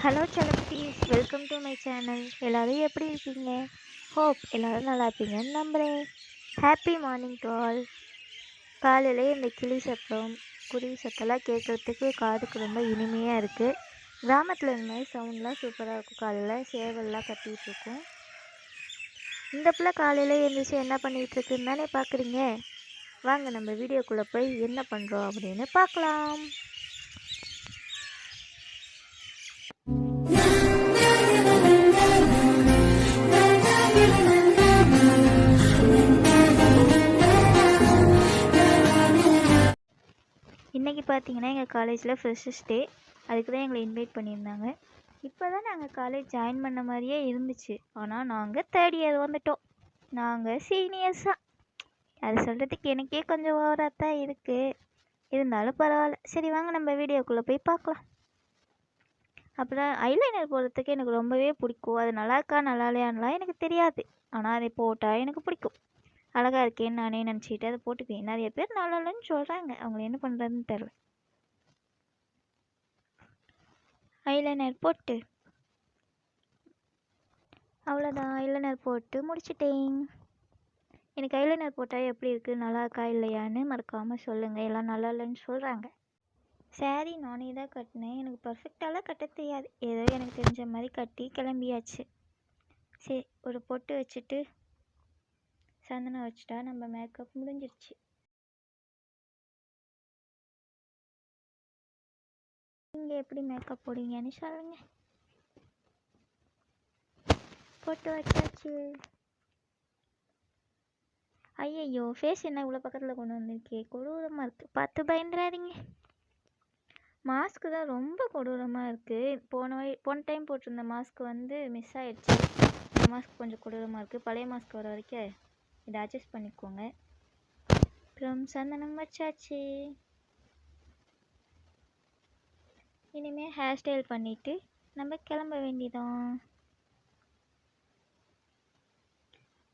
Hello செல்லக்குட்டீஸ், welcome to my channel. எல்லோரும் எப்படி இருக்கீங்க? ஹோப் எல்லோரும் நல்லா இருப்பீங்கன்னு நம்புகிறேன். Happy morning to all. காலையிலே இந்த கிளி சத்தம், குருவி சத்தம்லாம் கேட்குறதுக்கு காதுக்கு ரொம்ப இனிமையாக இருக்குது. கிராமத்தில் இந்த மாதிரி சவுண்ட்லாம் சூப்பராக இருக்கும். காலையில் சேவல்லாம் கட்டிகிட்டு இருக்கும். இந்த பிள்ளை காலையில் எழுந்திரிச்சு என்ன பண்ணிகிட்டு இருக்குன்னு தானே பார்க்குறீங்க. வாங்க நம்ம வீடியோக்குள்ளே போய் என்ன பண்ணுறோம் அப்படின்னு பார்க்கலாம். இன்றைக்கி பார்த்தீங்கன்னா எங்கள் காலேஜில் ஃப்ரெஷர்ஸ் டே. அதுக்கு தான் எங்களை இன்வைட் பண்ணியிருந்தாங்க. இப்போ தான் நாங்கள் காலேஜ் ஜாயின் பண்ண மாதிரியே இருந்துச்சு. ஆனால் நாங்கள் தேர்ட் இயர் வந்துட்டோம். நாங்கள் சீனியர்ஸாக. அது சொல்கிறதுக்கு எனக்கே கொஞ்சம் ஓவராக தான் இருக்குது. இருந்தாலும் பரவாயில்ல. சரி வாங்க நம்ம வீடியோக்குள்ளே போய் பார்க்கலாம். அப்புறம் ஐலைனர் போடுறதுக்கு எனக்கு ரொம்பவே பிடிக்கும். அது நல்லா இருக்கா நல்லா இல்லையான்லாம் எனக்கு தெரியாது. ஆனால் அதை போட்டால் எனக்கு பிடிக்கும். அழகாக இருக்கேன்னு நானே நினச்சிக்கிட்டு அதை போட்டுக்குவேன். நிறைய பேர் நல்லா இல்லைன்னு சொல்கிறாங்க. அவங்கள என்ன பண்ணுறதுன்னு தெரில. ஐலைனர் போட்டு அவ்வளோதான். ஐலைனர் போட்டு முடிச்சிட்டேன். எனக்கு ஐலைனர் போட்டால் எப்படி இருக்குது, நல்லா இருக்கா இல்லையான்னு மறக்காமல் சொல்லுங்கள். எல்லாம் நல்லா இல்லைன்னு சொல்கிறாங்க. சாரீ நானே தான் கட்டினேன். எனக்கு பர்ஃபெக்டாலாம் கட்ட தெரியாது. ஏதோ எனக்கு தெரிஞ்ச மாதிரி கட்டி கிளம்பியாச்சு. சரி, ஒரு பொட்டு வச்சுட்டு சந்தனம் வச்சுட்டா நம்ம மேக்கப் முடிஞ்சிருச்சு. நீங்கள் எப்படி மேக்கப் போடுவீங்கன்னு சொல்லுங்க. பொட்டு வச்சாச்சு. ஐயையோ, ஃபேஸ் என்ன இவ்வளோ பக்கத்தில் கொண்டு வந்திருக்கே, கொடூரமாக இருக்குது. பார்த்து பயந்துடாதீங்க. மாஸ்க்கு தான் ரொம்ப கொடூரமாக இருக்குது. போன டைம் போட்டிருந்த மாஸ்க் மிஸ் ஆகிடுச்சு. இந்த மாஸ்க் கொஞ்சம் கொடூரமாக இருக்குது. பழைய மாஸ்க் வர வரைக்கும் இதை அட்ஜஸ்ட் பண்ணிக்கோங்க. அப்புறம் சந்தனம் வச்சாச்சு. இனிமேல் ஹேர் ஸ்டைல் பண்ணிவிட்டு நம்ம கிளம்ப வேண்டியதான்.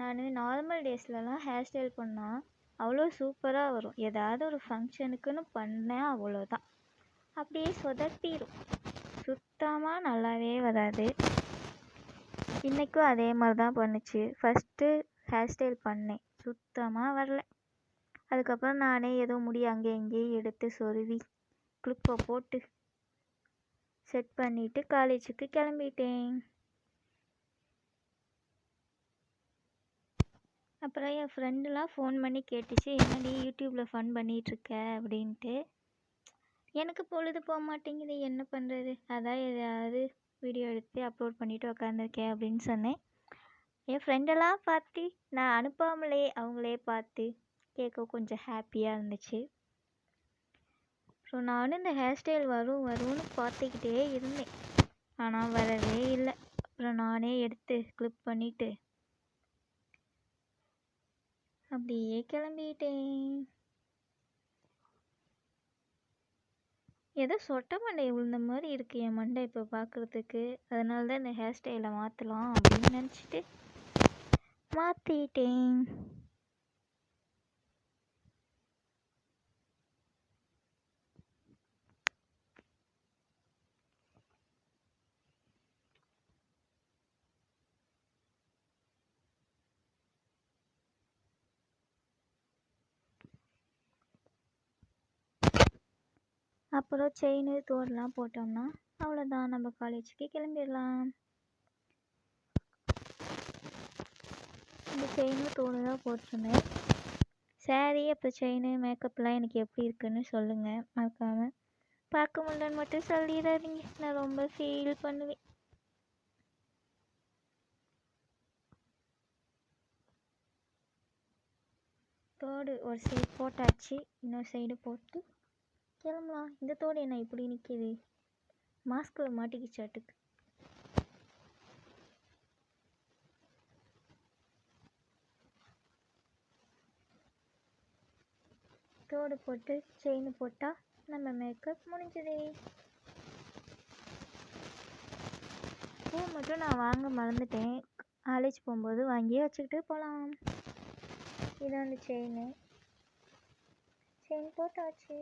நான் நார்மல் டேஸ்லலாம் ஹேர் ஸ்டைல் பண்ணால் அவ்வளோ சூப்பராக வரும். ஏதாவது ஒரு ஃபங்க்ஷனுக்குன்னு பண்ணேன், அவ்வளோதான், அப்படியே சொதப்பிடும். சுத்தமாக நல்லாவே வராது. இன்றைக்கும் அதே மாதிரி தான் பண்ணுச்சு. ஃபஸ்ட்டு ஹேர் ஸ்டைல் பண்ணேன், சுத்தமாக வரல. அதுக்கப்புறம் நானே ஏதோ முடி அங்கே இங்கேயும் எடுத்து சொருவி கிளிப்பை போட்டு செட் பண்ணிவிட்டு காலேஜுக்கு கிளம்பிட்டேன். அப்புறம் என் ஃப்ரெண்டுலாம் ஃபோன் பண்ணி கேட்டுச்சு, என்னடி யூடியூப்பில் ஃபன் பண்ணிகிட்ருக்க அப்படின்ட்டு. எனக்கு பொழுது போக மாட்டேங்குது, என்ன பண்ணுறது, அதான் எதாவது வீடியோ எடுத்து அப்லோட் பண்ணிவிட்டு உக்காந்துருக்கேன் அப்படின்னு சொன்னேன். என் ஃப்ரெண்டெல்லாம் பார்த்து நான் அனுப்பாமலே அவங்களே பார்த்து கேட்க கொஞ்சம் ஹாப்பியாக இருந்துச்சு. ஸோ நானும் இந்த ஹேர் ஸ்டைல் வரும்னு பார்த்துக்கிட்டே இருந்தேன். ஆனால் வரவே இல்லை. அப்புறம் நானே எடுத்து கிளிப் பண்ணிவிட்டு அப்படியே கிளம்பிட்டேன். ஏதோ சொட்டை மண்டை விழுந்த மாதிரி இருக்குது என் மண்டை இப்போ பார்க்குறதுக்கு. அதனால தான் இந்த ஹேர் ஸ்டைலை மாற்றலாம் அப்படின்னு நினச்சிட்டு மாற்றிட்டேன். அப்புறம் செயின் தோடெலாம் போட்டோம்னா அவ்வளோதான், நம்ம காலேஜுக்கு கிளம்பிடலாம். இந்த செயினும் தோடு தான் போட்டிருந்தேன். சாரீ அப்புறம் செயின் மேக்கப்லாம் எனக்கு எப்படி இருக்குன்னு சொல்லுங்கள் மறக்காமல். பார்க்க முடியலன்னு மட்டும் சொல்லிடாதீங்க, நான் ரொம்ப ஃபீல் பண்ணுவேன். தோடு ஒரு சைடு போட்டாச்சு, இன்னொரு சைடு போட்டு கிளம்பலாம். இந்த தோடு என்ன இப்படி நிற்கிது, மாஸ்கில் மாட்டிக்கிச்சாட்டுக்கு. தோடு போட்டு செயின் போட்டால் நம்ம மேக்கப் முடிஞ்சதே. பூ மட்டும் நான் வாங்க மறந்துட்டேன். காலேஜ் போகும்போது வாங்கியே வச்சுக்கிட்டு போகலாம். இது செயின் போட்டாச்சு.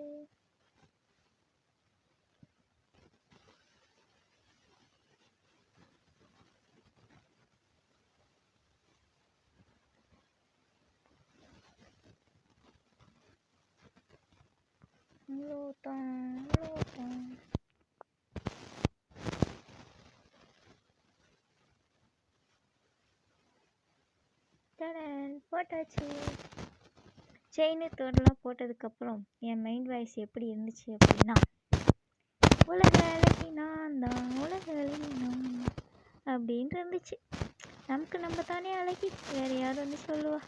லோதான் லோதான் டடன் போட்டாச்சு. செயின் தோடெல்லாம் போட்டதுக்கப்புறம் என் மைண்ட் வாய்ஸ் எப்படி இருந்துச்சு அப்படின்னா, உலக அழகி நான் தான், உலக அழகி நான் தான் அப்படின்ட்டு இருந்துச்சு. நமக்கு நம்ம தானே அழகி, வேறு யார் வந்து சொல்லுவா?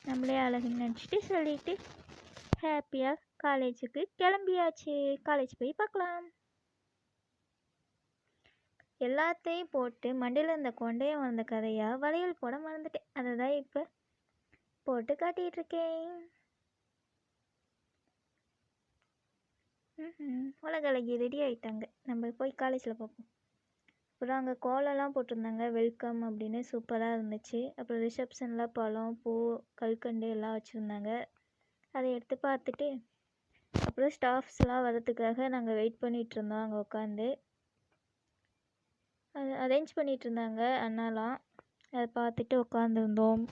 நம்மளே அழகுன்னு நினச்சிட்டு சொல்லிட்டு ஹாப்பியாக காலேஜுக்கு கிளம்பியாச்சு. காலேஜ் போய் பார்க்கலாம். எல்லாத்தையும் போட்டு மண்டியில் இருந்த கொண்டையம் வந்த கதையாக வளையல் போட மறந்துட்டேன். அதை தான் இப்போ போட்டு காட்டிகிட்டு இருக்கேன். உலக அழகி ரெடி ஆகிட்டாங்க. நம்ம போய் காலேஜில் பார்ப்போம். அப்புறம் அங்கே கோலம்லாம் போட்டிருந்தாங்க, வெல்கம் அப்படின்னு, சூப்பராக இருந்துச்சு. அப்புறம் ரிசப்ஷனில் பழம், பூ, கல்கண்டு எல்லாம் வச்சுருந்தாங்க. அதை எடுத்து பார்த்துட்டு அப்புறம் ஸ்டாஃப்ஸ்லாம் வரதுக்காக நாங்கள் வெயிட் பண்ணிகிட்டு இருந்தோம். அங்கே உட்காந்து அது அரேஞ்ச் பண்ணிகிட்டு இருந்தாங்க அண்ணாலாம். அதை பார்த்துட்டு உட்காந்துருந்தோம்.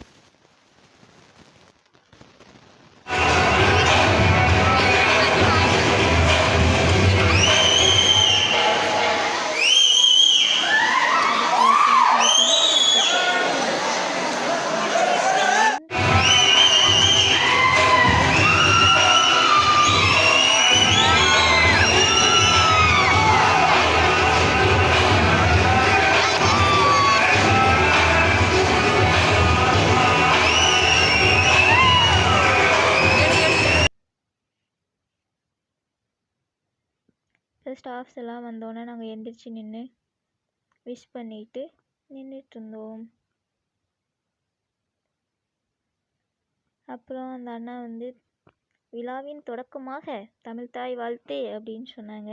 ஸ்டாஃப்ஸ் எல்லாம் வந்தோன்னே நாங்கள் எந்திரிச்சு நின்று விஷ் பண்ணிட்டு நின்றுட்டு இருந்தோம். அப்புறம் அந்த அண்ணா வந்து விழாவின் தொடக்கமாக தமிழ்தாய் வாழ்த்து அப்படின்னு சொன்னாங்க.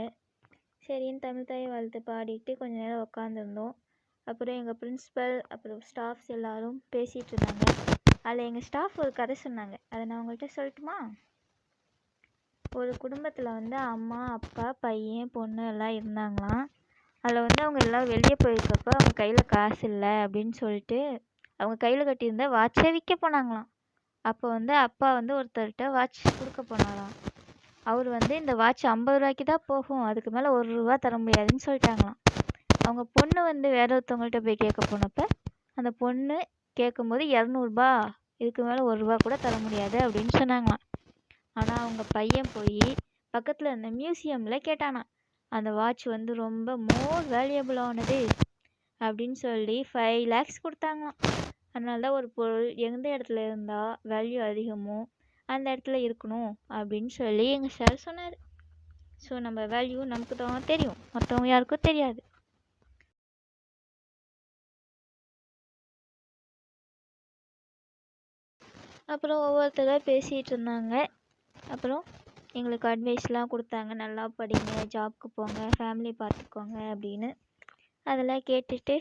சரின்னு தமிழ்தாய் வாழ்த்து பாடிட்டு கொஞ்ச நேரம் உட்காந்துருந்தோம். அப்புறம் எங்கள் பிரின்ஸிபல் அப்புறம் ஸ்டாஃப்ஸ் எல்லாரும் பேசிகிட்டு இருந்தாங்க. அதில் எங்கள் ஸ்டாஃப் ஒரு கதை சொன்னாங்க. அதை நான் உங்கள்கிட்ட சொல்லட்டுமா? ஒரு குடும்பத்தில் வந்து அம்மா, அப்பா, பையன், பொண்ணு எல்லாம் இருந்தாங்களாம். அதில் வந்து அவங்க எல்லாம் வெளியே போயிருக்கப்போ அவங்க கையில் காசு இல்லை அப்படின்னு சொல்லிட்டு அவங்க கையில் கட்டியிருந்த வாட்சை விற்க போனாங்களாம். அப்போ வந்து அப்பா வந்து ஒருத்தர்கிட்ட வாட்ச் கொடுக்க போனாராம். அவர் வந்து இந்த வாட்ச் 50 ரூபாய்க்கு தான் போகும், அதுக்கு மேலே 1 ரூபா தர முடியாதுன்னு சொல்லிட்டாங்களாம். அவங்க பொண்ணு வந்து வேற ஒருத்தவங்கள்ட்ட போய் கேட்க போனப்போ அந்த பொண்ணு கேட்கும்போது 200 ரூபா, இதுக்கு மேலே 1 ரூபா கூட தர முடியாது அப்படின்னு சொன்னாங்களாம். ஆனால் அவங்க பையன் போய் பக்கத்தில் இருந்த மியூசியமில் கேட்டானான். அந்த வாட்ச் வந்து ரொம்ப மோர் வேல்யூபிளானது அப்படின்னு சொல்லி 5 lakhs கொடுத்தாங்களாம். அதனால தான் ஒரு பொருள் எந்த இடத்துல இருந்தால் வேல்யூ அதிகமோ அந்த இடத்துல இருக்கணும் அப்படின்னு சொல்லி எங்கள் சார் சொன்னார். ஸோ நம்ம வேல்யூ நமக்கு தான் தெரியும், மற்றவங்க யாருக்கும் தெரியாது. அப்புறம் ஒவ்வொருத்தராக பேசிகிட்டு இருந்தாங்க. அப்புறம் எங்களுக்கு அட்வைஸ்லாம் கொடுத்தாங்க, நல்லா படிங்க, ஜாப்க்கு போங்க, ஃபேமிலி பார்த்துக்கோங்க அப்படின்னு. அதெல்லாம் கேட்டுட்டு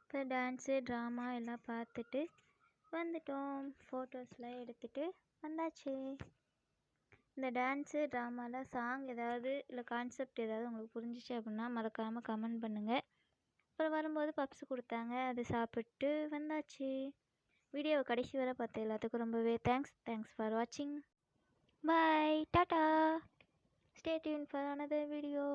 இப்போ டான்ஸு ட்ராமா எல்லாம் பார்த்துட்டு வந்துட்டோம். ஃபோட்டோஸ்லாம் எடுத்துகிட்டு வந்தாச்சு. இந்த டான்ஸு ட்ராமாவில் சாங் ஏதாவது இல்லை கான்செப்ட் ஏதாவது உங்களுக்கு புரிஞ்சிச்சு அப்படின்னா மறக்காமல் கமெண்ட் பண்ணுங்கள். அப்புறம் வரும்போது பப்ஸ் கொடுத்தாங்க, அது சாப்பிட்டு வந்தாச்சு. வீடியோவை கடைசி வரை பார்த்த எல்லாத்துக்கும் ரொம்பவே தேங்க்ஸ் ஃபார் வாட்சிங். பாய், டாட்டா. Stay tune for another video.